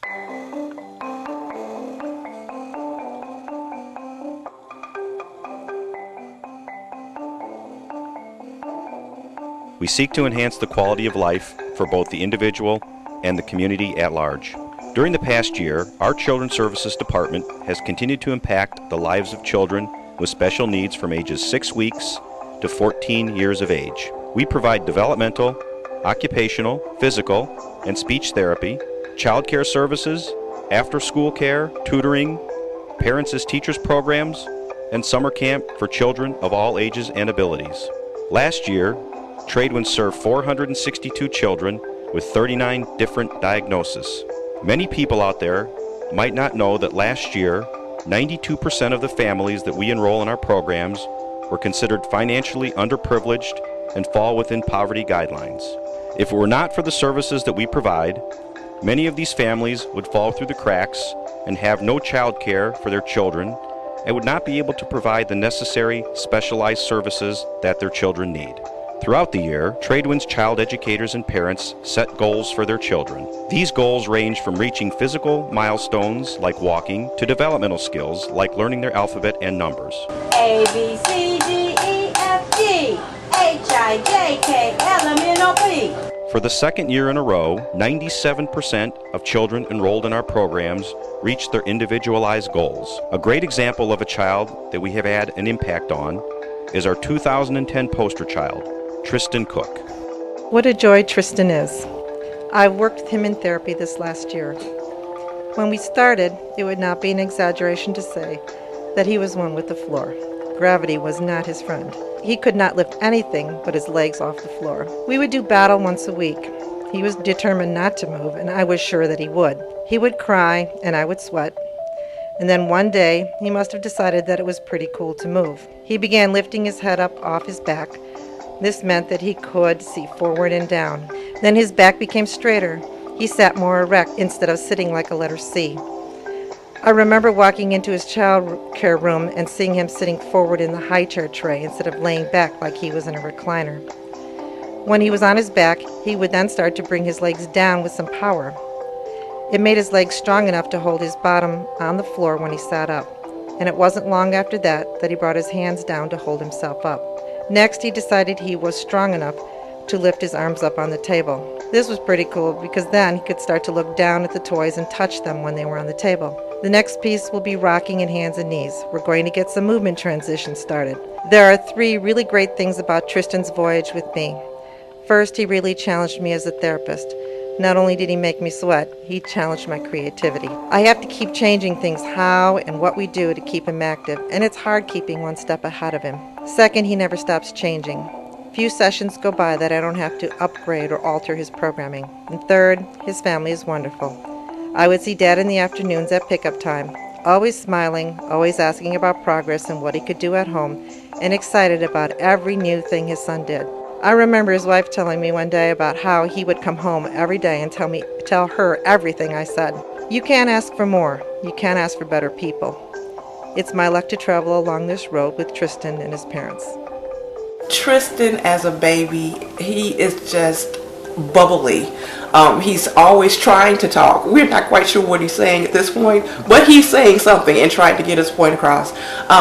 We seek to enhance the quality of life for both the individual and the community at large. During the past year, our Children's Services Department has continued to impact the lives of children with special needs from ages 6 weeks to 14 years of age. We provide developmental, occupational, physical, and speech therapy, child care services, after-school care, tutoring, parents as teachers programs, and summer camp for children of all ages and abilities. Last year, Tradewinds served 462 children with 39 different diagnoses. Many people out there might not know that last year, 92% of the families that we enroll in our programs were considered financially underprivileged and fall within poverty guidelines. If it were not for the services that we provide, many of these families would fall through the cracks and have no child care for their children and would not be able to provide the necessary specialized services that their children need. Throughout the year, Tradewinds child educators and parents set goals for their children. These goals range from reaching physical milestones like walking to developmental skills like learning their alphabet and numbers. A, B, C, D, E, F, G, H, I, J, K, L, M, N, O, P. For the second year in a row, 97% of children enrolled in our programs reached their individualized goals. A great example of a child that we have had an impact on is our 2010 poster child, Tristan Cook. What a joy Tristan is. I've worked with him in therapy this last year. When we started, it would not be an exaggeration to say that he was one with the floor. Gravity was not his friend. He could not lift anything but his legs off the floor. We would do battle once a week. He was determined not to move, and I was sure that he would. He would cry, and I would sweat. And then one day, he must have decided that it was pretty cool to move. He began lifting his head up off his back. This meant that he could see forward and down. Then his back became straighter. He sat more erect instead of sitting like a letter C. I remember walking into his child care room and seeing him sitting forward in the high chair tray instead of laying back like he was in a recliner. When he was on his back, he would then start to bring his legs down with some power. It made his legs strong enough to hold his bottom on the floor when he sat up. And it wasn't long after that he brought his hands down to hold himself up. Next, he decided he was strong enough to lift his arms up on the table. This was pretty cool because then he could start to look down at the toys and touch them when they were on the table. The next piece will be rocking in hands and knees. We're going to get some movement transitions started. There are 3 really great things about Tristan's voyage with me. First, he really challenged me as a therapist. Not only did he make me sweat, he challenged my creativity. I have to keep changing things, how and what we do to keep him active, and it's hard keeping one step ahead of him. Second, he never stops changing. Few sessions go by that I don't have to upgrade or alter his programming. And third, his family is wonderful. I would see Dad in the afternoons at pickup time, always smiling, always asking about progress and what he could do at home, and excited about every new thing his son did. I remember his wife telling me one day about how he would come home every day and tell her everything I said. You can't ask for more. You can't ask for better people. It's my luck to travel along this road with Tristan and his parents. Tristan as a baby, he is just bubbly. He's always trying to talk. We're not quite sure what he's saying at this point, but he's saying something and trying to get his point across.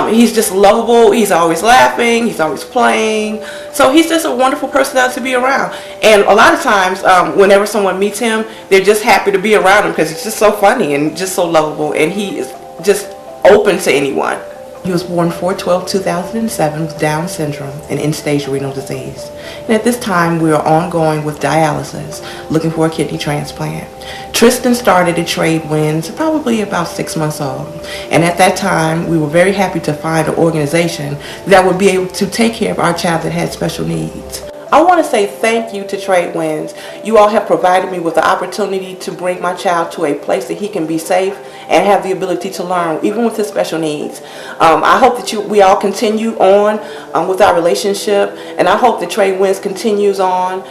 He's just lovable. He's always laughing. He's always playing. So he's just a wonderful personality to be around. And a lot of times, whenever someone meets him, they're just happy to be around him because he's just so funny and just so lovable. And he is just open to anyone. He was born 4/12/2007 with Down syndrome and end-stage renal disease. And at this time, we are ongoing with dialysis, looking for a kidney transplant. Tristan started at Tradewinds probably about 6 months old. And at that time, we were very happy to find an organization that would be able to take care of our child that had special needs. I want to say thank you to Tradewinds. You all have provided me with the opportunity to bring my child to a place that he can be safe and have the ability to learn, even with his special needs. I hope that we all continue on with our relationship, and I hope that Tradewinds continues on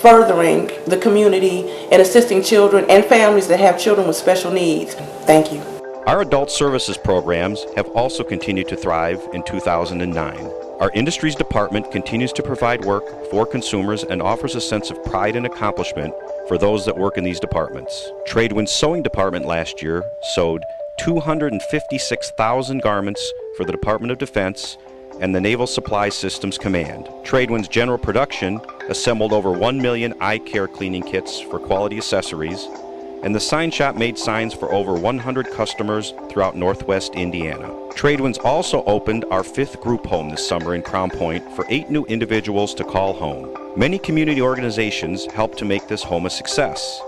furthering the community and assisting children and families that have children with special needs. Thank you. Our adult services programs have also continued to thrive in 2009. Our Industries Department continues to provide work for consumers and offers a sense of pride and accomplishment for those that work in these departments. Tradewinds' sewing department last year sewed 256,000 garments for the Department of Defense and the Naval Supply Systems Command. Tradewinds' general production assembled over 1 million eye care cleaning kits for quality accessories, and the sign shop made signs for over 100 customers throughout Northwest Indiana. Tradewinds also opened our 5th group home this summer in Crown Point for 8 new individuals to call home. Many community organizations helped to make this home a success.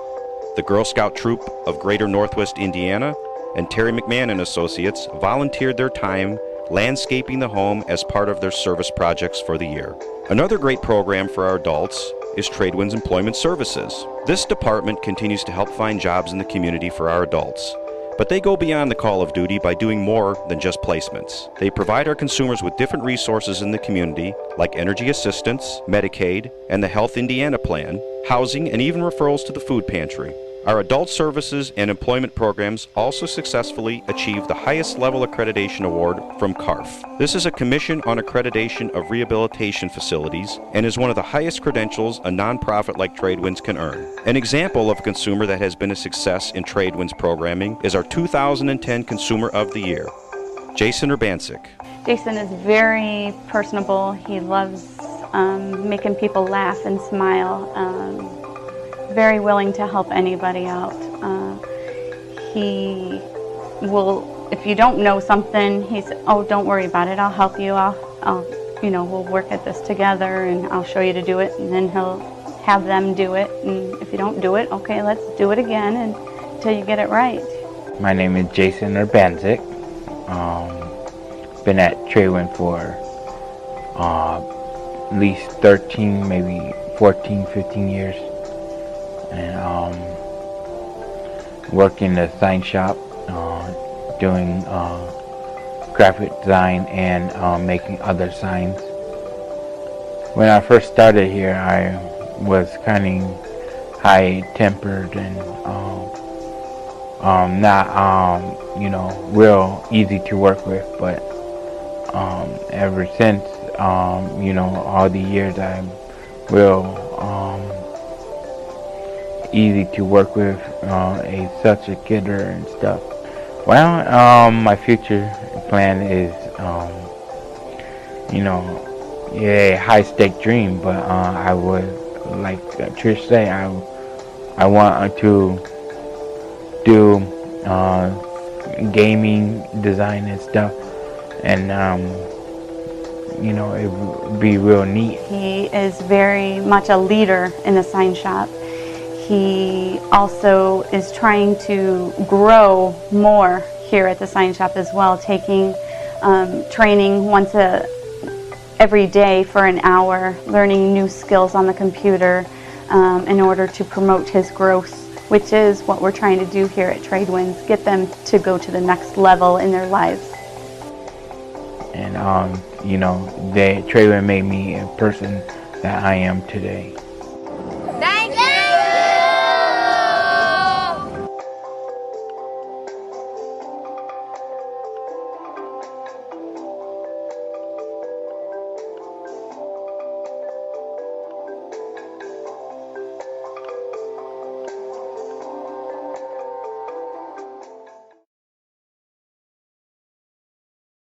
The Girl Scout Troop of Greater Northwest Indiana and Terry McMahon and Associates volunteered their time landscaping the home as part of their service projects for the year. Another great program for our adults is Tradewinds Employment Services. This department continues to help find jobs in the community for our adults, but they go beyond the call of duty by doing more than just placements. They provide our consumers with different resources in the community, like energy assistance, Medicaid, and the Health Indiana Plan, housing, and even referrals to the food pantry. Our adult services and employment programs also successfully achieved the highest level accreditation award from CARF. This is a Commission on Accreditation of Rehabilitation Facilities and is one of the highest credentials a nonprofit like Tradewinds can earn. An example of a consumer that has been a success in Tradewinds programming is our 2010 Consumer of the Year, Jason Urbancic. Jason is very personable. He loves making people laugh and smile. Very willing to help anybody out. He will, if you don't know something, he's, oh, don't worry about it, I'll help you, we'll work at this together and I'll show you to do it, and then he'll have them do it, and if you don't do it, okay, let's do it again until you get it right. My name is Jason Urbancic. Been at Tradewinds for at least 13, maybe 14, 15 years. And work in the sign shop, doing graphic design and making other signs. When I first started here, I was kind of high-tempered and not real easy to work with. But ever since all the years, I'm real easy to work with, such a kidder and stuff. Well, my future plan is, a high-stake dream, but I would, like Trish say, I want to do gaming design and stuff, and it would be real neat. He is very much a leader in the sign shop. He also is trying to grow more here at the sign shop as well, taking training every day for an hour, learning new skills on the computer in order to promote his growth, which is what we're trying to do here at Tradewinds, get them to go to the next level in their lives. And Tradewinds made me a person that I am today.